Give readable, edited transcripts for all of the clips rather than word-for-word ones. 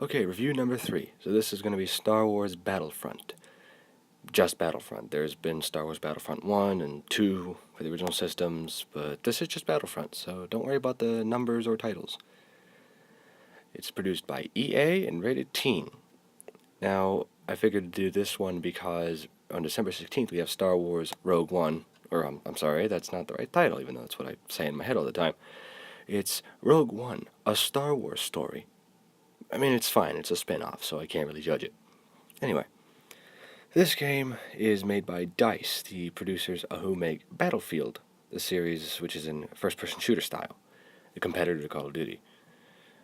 Okay, review number 3. So this is going to be Star Wars Battlefront. Just Battlefront. There's been Star Wars Battlefront 1 and 2 for the original systems, but this is just Battlefront, so don't worry about the numbers or titles. It's produced by EA and rated teen. Now, I figured to do this one because on December 16th we have Star Wars Rogue One, or I'm sorry, that's not the right title, even though that's what I say in my head all the time. It's Rogue One, a Star Wars story. I mean, it's fine, it's a spin-off, so I can't really judge it. Anyway, this game is made by DICE, the producers who make Battlefield, the series which is in first-person shooter style, the competitor to Call of Duty.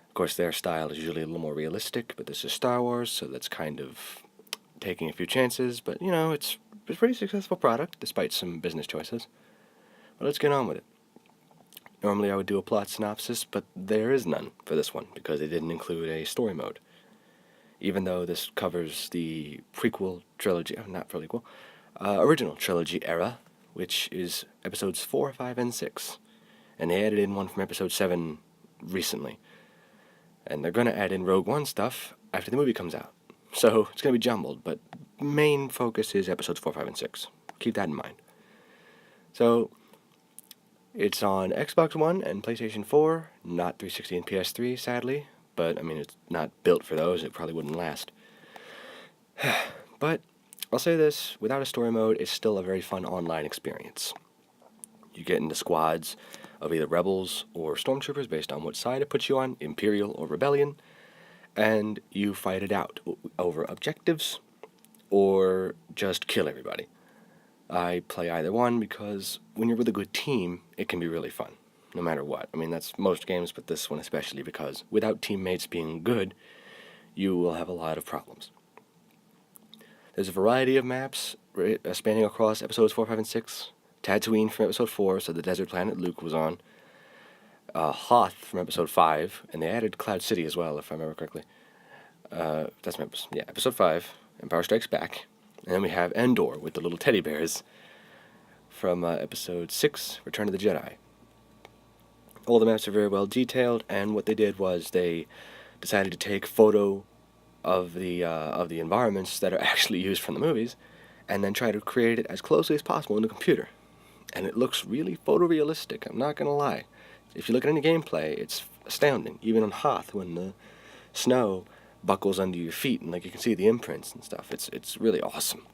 Of course, their style is usually a little more realistic, but this is Star Wars, so that's kind of taking a few chances, but, you know, it's a pretty successful product, despite some business choices. But let's get on with it. Normally I would do a plot synopsis, but there is none for this one, because they didn't include a story mode. Even though this covers the prequel trilogy, not prequel, original trilogy era, which is episodes 4, 5, and 6. And they added in one from episode 7 recently. And they're going to add in Rogue One stuff after the movie comes out. So it's going to be jumbled, but main focus is episodes 4, 5, and 6. Keep that in mind. So it's on Xbox One and PlayStation 4, not 360 and PS3, sadly. But, I mean, it's not built for those. It probably wouldn't last. But I'll say this, without a story mode, it's still a very fun online experience. You get into squads of either rebels or stormtroopers based on what side it puts you on, Imperial or Rebellion, and you fight it out over objectives or just kill everybody. I play either one because when you're with a good team, it can be really fun, no matter what. I mean, that's most games, but this one especially, because without teammates being good, you will have a lot of problems. There's a variety of maps spanning across episodes 4, 5, and 6. Tatooine from episode 4, so the desert planet Luke was on. Hoth from episode 5, and they added Cloud City as well, if I remember correctly. Episode 5, Empire Strikes Back. And then we have Endor with the little teddy bears from episode 6, Return of the Jedi. All the maps are very well detailed, and what they did was they decided to take photo of the environments that are actually used from the movies, and then try to create it as closely as possible in the computer. And it looks really photorealistic, I'm not going to lie. If you look at any gameplay, it's astounding. Even on Hoth, when the snow buckles under your feet, and like you can see the imprints and stuff, it's really awesome.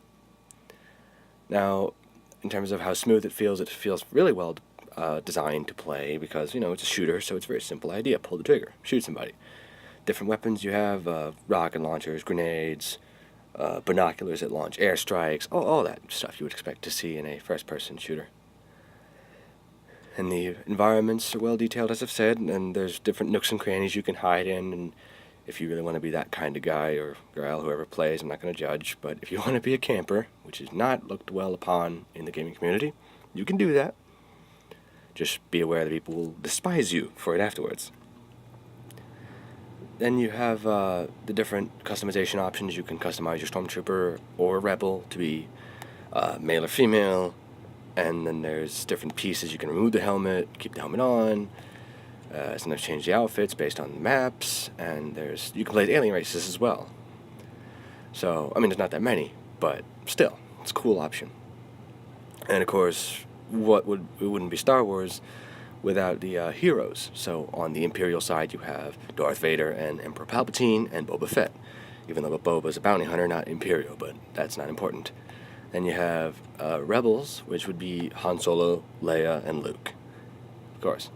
Now, in terms of how smooth it feels really well designed to play, because, you know, it's a shooter, so it's a very simple idea. Pull the trigger, shoot somebody. Different weapons you have, rocket launchers, grenades, binoculars that launch airstrikes, all that stuff you would expect to see in a first-person shooter. And the environments are well detailed, as I've said, and there's different nooks and crannies you can hide in, and if you really want to be that kind of guy or girl, whoever plays, I'm not going to judge, but if you want to be a camper, which is not looked well upon in the gaming community, you can do that. Just be aware that people will despise you for it afterwards. Then you have the different customization options. You can customize your Stormtrooper or Rebel to be male or female, and then there's different pieces. You can remove the helmet, keep the helmet on, sometimes change the outfits based on the maps, and you can play the alien races as well. So, I mean, there's not that many, but still, it's a cool option. And of course, it wouldn't be Star Wars without the heroes. So on the Imperial side, you have Darth Vader and Emperor Palpatine and Boba Fett, even though Boba's a bounty hunter, not Imperial, but that's not important. Then you have Rebels, which would be Han Solo, Leia, and Luke, of course.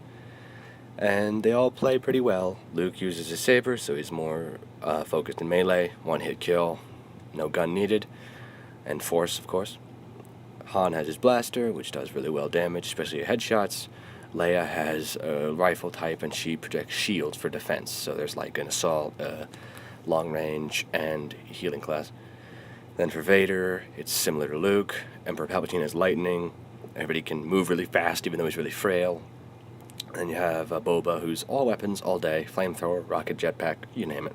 And they all play pretty well. Luke uses his saber, so he's more focused in melee, one-hit kill, no gun needed, and force, of course. Han has his blaster, which does really well damage, especially headshots. Leia has a rifle type, and she projects shields for defense, so there's like an assault, long range, and healing class. Then for Vader, it's similar to Luke. Emperor Palpatine has lightning. Everybody can move really fast, even though he's really frail. Then you have Boba, who's all weapons, all day, flamethrower, rocket jetpack, you name it.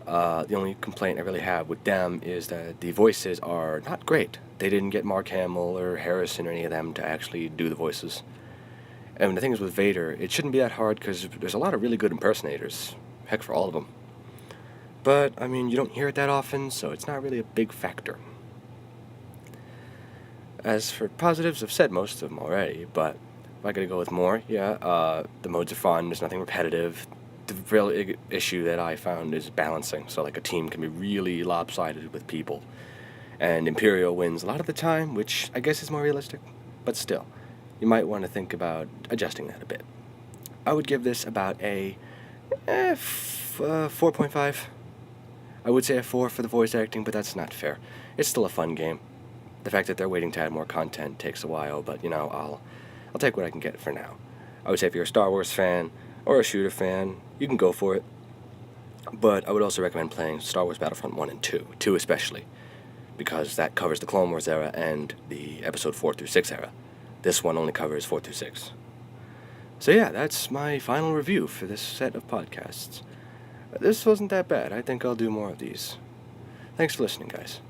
The only complaint I really have with them is that the voices are not great. They didn't get Mark Hamill or Harrison or any of them to actually do the voices. And the thing is with Vader, it shouldn't be that hard because there's a lot of really good impersonators. Heck, for all of them. But, I mean, you don't hear it that often, so it's not really a big factor. As for positives, I've said most of them already, but if I gotta go with more, the modes are fun, there's nothing repetitive. The real issue that I found is balancing, so like a team can be really lopsided with people. And Imperial wins a lot of the time, which I guess is more realistic, but still, you might want to think about adjusting that a bit. I would give this about a 4.5. I would say a 4 for the voice acting, but that's not fair. It's still a fun game. The fact that they're waiting to add more content takes a while, but I'll take what I can get for now. I would say if you're a Star Wars fan or a shooter fan, you can go for it. But I would also recommend playing Star Wars Battlefront 1 and 2, 2 especially, because that covers the Clone Wars era and the Episode 4 through 6 era. This one only covers 4 through 6. So yeah, that's my final review for this set of podcasts. This wasn't that bad. I think I'll do more of these. Thanks for listening, guys.